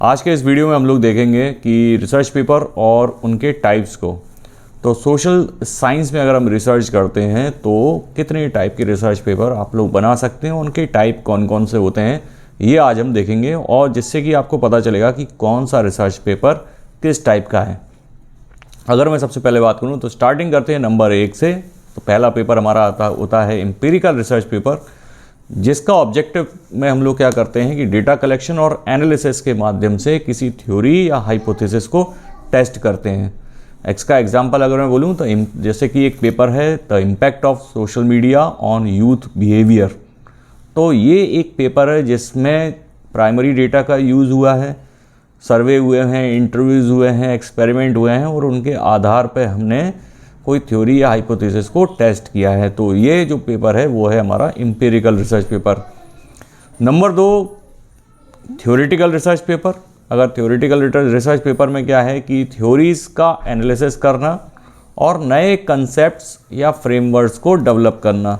आज के इस वीडियो में हम लोग देखेंगे कि रिसर्च पेपर और उनके टाइप्स को। तो सोशल साइंस में अगर हम रिसर्च करते हैं तो कितने टाइप के रिसर्च पेपर आप लोग बना सकते हैं, उनके टाइप कौन कौन से होते हैं ये आज हम देखेंगे, और जिससे कि आपको पता चलेगा कि कौन सा रिसर्च पेपर किस टाइप का है। अगर मैं सबसे पहले बात करूं तो स्टार्टिंग करते हैं नंबर 1 से। तो पहला पेपर हमारा होता है एम्पिरिकल रिसर्च पेपर, जिसका ऑब्जेक्टिव में हम लोग क्या करते हैं कि डेटा कलेक्शन और एनालिसिस के माध्यम से किसी थ्योरी या हाइपोथेसिस को टेस्ट करते हैं। इसका एग्जांपल अगर मैं बोलूं तो जैसे कि एक पेपर है the impact of social media on youth behaviour. तो ये एक पेपर है जिसमें प्राइमरी डेटा का यूज़ हुआ है, सर्वे हुए हैं, इंटरव्यूज़ हुए हैं, एक्सपेरिमेंट हुए हैं और उनके आधार पर हमने कोई थ्योरी या हाइपोथेसिस को टेस्ट किया है। तो ये जो पेपर है वो है हमारा empirical research paper. Number 2 theoretical research paper. अगर थ्योरेटिकल रिसर्च पेपर में क्या है कि थ्योरीज का एनालिसिस करना और नए कंसेप्ट्स या फ्रेमवर्क्स को डेवलप करना।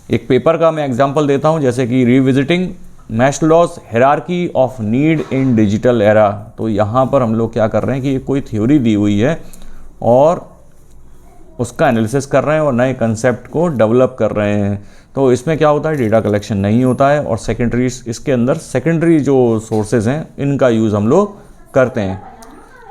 एक पेपर का मैं एग्जांपल देता हूँ, जैसे कि revisiting Maslow's hierarchy of need in digital era. तो यहाँ पर हम लोग क्या कर रहे हैं कि ये कोई थ्योरी दी हुई है और उसका एनालिसिस कर रहे हैं और नए कंसेप्ट को डेवलप कर रहे हैं। तो इसमें क्या होता है, डेटा कलेक्शन नहीं होता है और सेकेंडरी, इसके अंदर सेकेंडरी जो सोर्सेज हैं इनका यूज़ हम लोग करते हैं।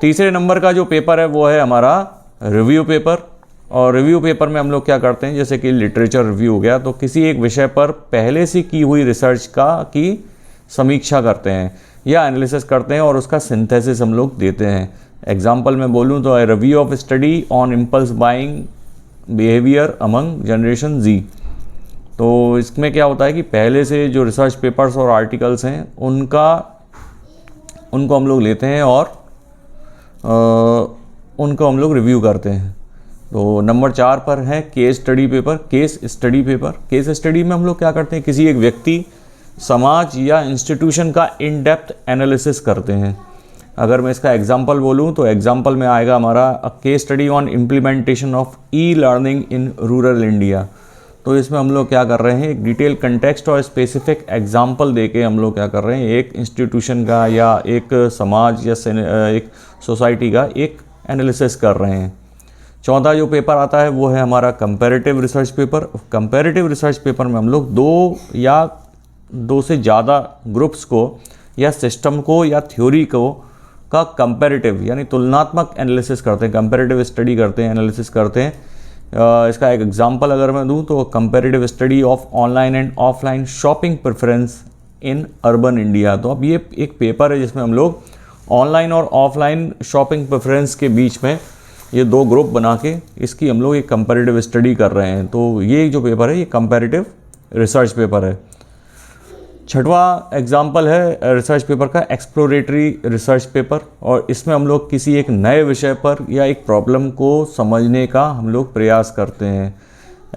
तीसरे नंबर का जो पेपर है वो है हमारा रिव्यू पेपर। और रिव्यू पेपर में हम लोग क्या करते हैं, जैसे कि लिटरेचर रिव्यू हो गया, तो किसी एक विषय पर पहले से की हुई रिसर्च की समीक्षा करते हैं या एनालिसिस करते हैं और उसका सिंथेसिस हम लोग देते हैं। एग्जाम्पल में बोलूँ तो review of study on impulse buying behaviour among generation Z. तो इसमें क्या होता है कि पहले से जो रिसर्च पेपर्स और आर्टिकल्स हैं उनको हम लोग लेते हैं और उनको हम लोग रिव्यू करते हैं। तो नंबर 4 पर है case study paper. Case study paper, case study में हम लोग क्या करते हैं, किसी एक व्यक्ति, समाज या इंस्टीट्यूशन का इन डेप्थ एनालिसिस करते हैं। अगर मैं इसका एग्जांपल बोलूं तो एग्जांपल में आएगा हमारा case study on implementation of e learning in rural India. तो इसमें हम लोग क्या कर रहे हैं, एक डिटेल कंटेक्स्ट और स्पेसिफिक एग्जांपल देके हम लोग क्या कर रहे हैं, एक इंस्टीट्यूशन का या एक समाज या एक सोसाइटी का एक एनालिसिस कर रहे हैं। चौथा जो पेपर आता है वो है हमारा comparative research paper. Comparative research paper में हम लोग दो से ज़्यादा ग्रुप्स को या सिस्टम को या थ्योरी को का कंपैरेटिव यानी तुलनात्मक एनालिसिस करते हैं, कंपैरेटिव स्टडी करते हैं, एनालिसिस करते हैं। इसका एक एग्जांपल अगर मैं दूं तो comparative study of online and offline shopping preference in urban India. तो अब ये एक पेपर है जिसमें हम लोग ऑनलाइन और ऑफलाइन शॉपिंग प्रेफरेंस के बीच में ये 2 ग्रुप बना के इसकी हम लोग एक कंपैरेटिव स्टडी कर रहे हैं। तो ये जो पेपर है ये कंपैरेटिव रिसर्च पेपर है। छठवां एग्जाम्पल है रिसर्च पेपर का एक्सप्लोरेटरी रिसर्च पेपर, और इसमें हम लोग किसी एक नए विषय पर या एक प्रॉब्लम को समझने का हम लोग प्रयास करते हैं।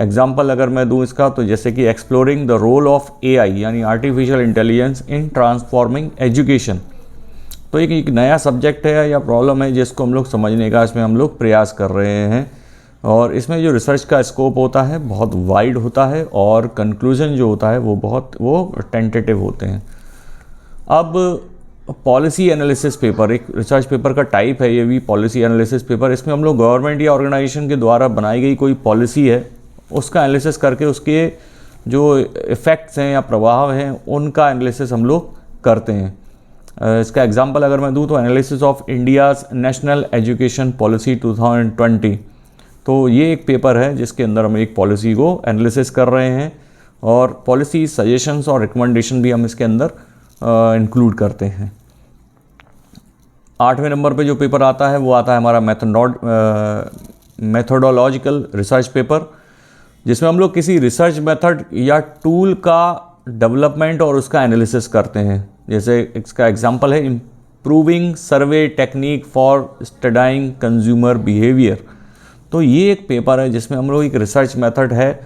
एग्जाम्पल अगर मैं दूं इसका तो जैसे कि exploring the role of AI यानी artificial intelligence in transforming education. तो एक नया सब्जेक्ट है या प्रॉब्लम है जिसको हम लोग समझने का इसमें हम लोग प्रयास कर रहे हैं, और इसमें जो रिसर्च का स्कोप होता है बहुत वाइड होता है और कंक्लूजन जो होता है वो टेंटेटिव होते हैं। अब पॉलिसी एनालिसिस पेपर एक रिसर्च पेपर का टाइप है, ये भी पॉलिसी एनालिसिस पेपर। इसमें हम लोग गवर्नमेंट या ऑर्गेनाइजेशन के द्वारा बनाई गई कोई पॉलिसी है उसका एनालिसिस करके उसके जो इफ़ेक्ट्स हैं या प्रभाव हैं उनका एनालिसिस हम लोग करते हैं। इसका एग्जाम्पल अगर मैं दूँ तो analysis of India's national education policy 2020। तो ये एक पेपर है जिसके अंदर हम एक पॉलिसी को एनालिसिस कर रहे हैं और पॉलिसी सजेशंस और रिकमेंडेशन भी हम इसके अंदर इंक्लूड करते हैं। 8वें नंबर पे जो पेपर आता है वो आता है हमारा मेथोडोलॉजिकल रिसर्च पेपर, जिसमें हम लोग किसी रिसर्च मेथड या टूल का डेवलपमेंट और उसका एनालिसिस करते हैं। जैसे इसका एग्जांपल है improving survey technique for studying consumer behaviour. तो ये एक पेपर है जिसमें हम लोग एक रिसर्च मेथड है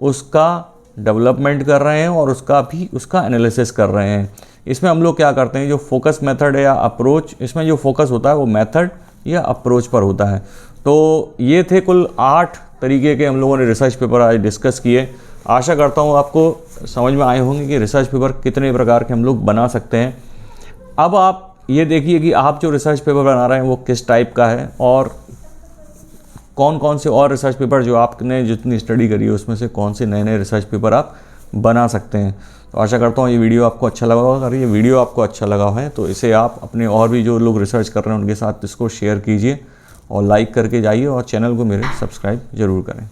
उसका डेवलपमेंट कर रहे हैं और उसका एनालिसिस कर रहे हैं। इसमें हम लोग क्या करते हैं, जो फोकस मेथड है या अप्रोच, इसमें जो फोकस होता है वो मेथड या अप्रोच पर होता है। तो ये थे कुल 8 तरीके के हम लोगों ने रिसर्च पेपर आज डिस्कस किए। आशा करता हूँ आपको समझ में आए होंगे कि रिसर्च पेपर कितने प्रकार के हम लोग बना सकते हैं। अब आप ये देखिए कि आप जो रिसर्च पेपर बना रहे हैं वो किस टाइप का है, और कौन कौन से और रिसर्च पेपर जो आपने जितनी स्टडी करी है उसमें से कौन से नए नए रिसर्च पेपर आप बना सकते हैं। तो आशा करता हूँ ये वीडियो आपको अच्छा लगा होगा। अगर ये वीडियो आपको अच्छा लगा है तो इसे आप अपने और भी जो लोग रिसर्च कर रहे हैं उनके साथ इसको शेयर कीजिए और लाइक करके जाइए, और चैनल को मेरे सब्सक्राइब ज़रूर करें।